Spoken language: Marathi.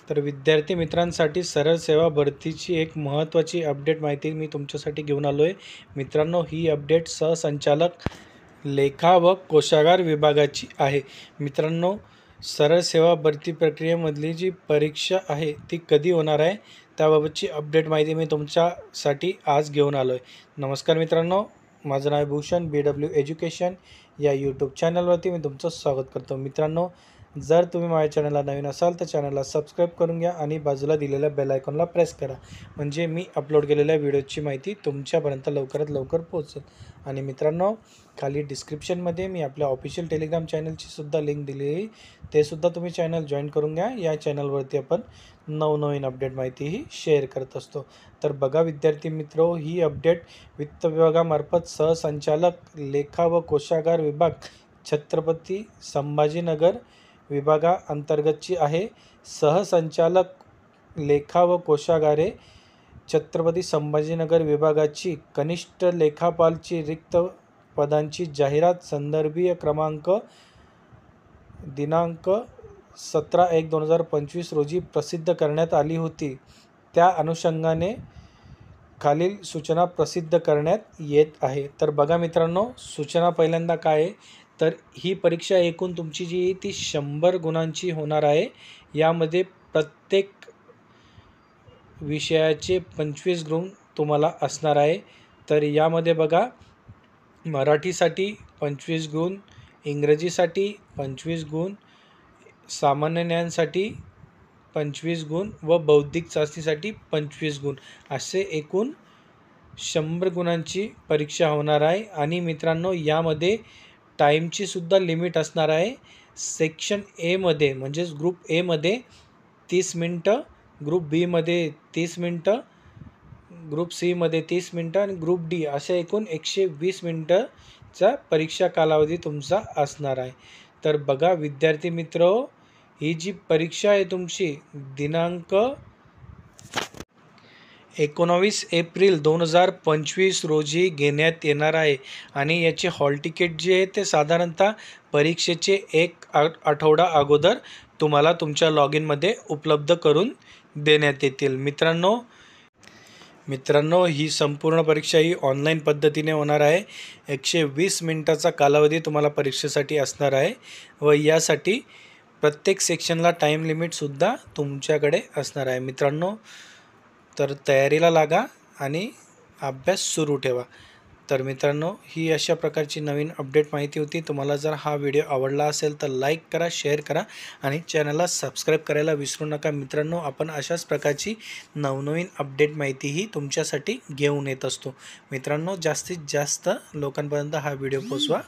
तर विद्यार्थी मित्रांसाठी सरळ सेवा भरतीची एक महत्त्वाची अपडेट माहिती मी तुमच्यासाठी घेऊन आलो आहे. मित्रांनो, ही अपडेट सहसंचालक लेखा व कोशागार विभागाची आहे. मित्रांनो, सरळ सेवा भरती प्रक्रियेमधली जी परीक्षा आहे ती कधी होणार आहे त्याबाबतची अपडेट माहिती मी तुमच्यासाठी आज घेऊन आलो आहे. नमस्कार मित्रांनो, माझं नाव भूषण BW एज्युकेशन या यूट्यूब चॅनलवरती मी तुमचं स्वागत करतो. मित्रांनो, जर तुम्ही माझ्या चॅनलला नवीन असाल तर चॅनलला सबस्क्राईब करून घ्या आणि बाजूला दिलेल्या बेल आयकॉनला प्रेस करा, म्हणजे मी अपलोड केलेल्या व्हिडिओची माहिती तुमच्यापर्यंत लवकरात लवकर पोहोचेल. आणि मित्रांनो, खाली डिस्क्रिप्शनमध्ये मी आपल्या ऑफिशियल टेलिग्राम चॅनलची सुद्धा लिंक दिली आहे, ते सुद्धा तुम्ही चॅनल जॉईन करून घ्या. या चॅनलवरती आपण नवनवीन अपडेट माहितीही शेअर करत असतो. तर बघा विद्यार्थी मित्रो, ही अपडेट वित्त विभागामार्फत सहसंचालक लेखा व कोशागार विभाग छत्रपती संभाजीनगर विभागाअंतर्गतची आहे. सहसंचालक लेखा व कोशागारे छत्रपती संभाजीनगर विभागाची कनिष्ठ लेखापालची रिक्त पदांची जाहिरात संदर्भीय क्रमांक दिनांक 17/1/2025 रोजी प्रसिद्ध करण्यात आली होती. त्या अनुषंगाने खालील सूचना प्रसिद्ध करण्यात येत आहे. तर बघा मित्रांनो, सूचना पहिल्यांदा काय आहे, तर ही परीक्षा एकूण तुमची जी ती 100 गुणांची होणार आहे. यामध्ये प्रत्येक विषयाचे 25 गुण तुम्हाला असणार आहे. तर यामध्ये बघा, मराठीसाठी 25 गुण, इंग्रजीसाठी 25 गुण, सामान्य ज्ञानसाठी 25 गुण व बौद्धिक चाचणीसाठी 25 गुण, असे एकूण 100 गुणांची परीक्षा होणार आहे. आणि मित्रांनो, यामध्ये टाईमची सुद्धा लिमिट असणार आहे. सेक्शन एमध्ये म्हणजेच ग्रुप एमध्ये 30 मिनटं, ग्रुप बीमध्ये 30 मिनटं, ग्रुप सीमध्ये 30 मिनटं आणि ग्रुप डी अशा एकूण 120 मिनटंचा परीक्षा कालावधी तुमचा असणार आहे. तर बघा विद्यार्थी मित्र, ही जी परीक्षा आहे तुमची दिनांक 19 एप्रिल 2025 रोजी घेण्यात येणार आहे. आणि याचे हॉल तिकीट जे आहे ते साधारणतः परीक्षेचे 1 आठवडा अगोदर तुम्हाला तुमच्या लॉग इनमध्ये उपलब्ध करून देण्यात येतील. मित्रांनो, ही संपूर्ण परीक्षा ही ऑनलाईन पद्धतीने होणार आहे. 120 मिनटाचा कालावधी तुम्हाला परीक्षेसाठी असणार आहे व यासाठी प्रत्येक सेक्शनला टाईम लिमिटसुद्धा तुमच्याकडे असणार आहे. मित्रांनो, तर तयारीला लागा आणि अभ्यास सुरू ठेवा. तर मित्रांनो, ही अशा प्रकारची नवीन अपडेट माहिती होती. तुम्हाला जर हा व्हिडिओ आवडला असेल तर लाईक करा, शेअर करा आणि चॅनलला सबस्क्राईब करायला विसरू नका. मित्रांनो, आपण अशाच प्रकारची नवनवीन अपडेट माहितीही तुमच्यासाठी घेऊन येत असतो. मित्रांनो, जास्तीत जास्त लोकांपर्यंत हा व्हिडिओ पोचवा.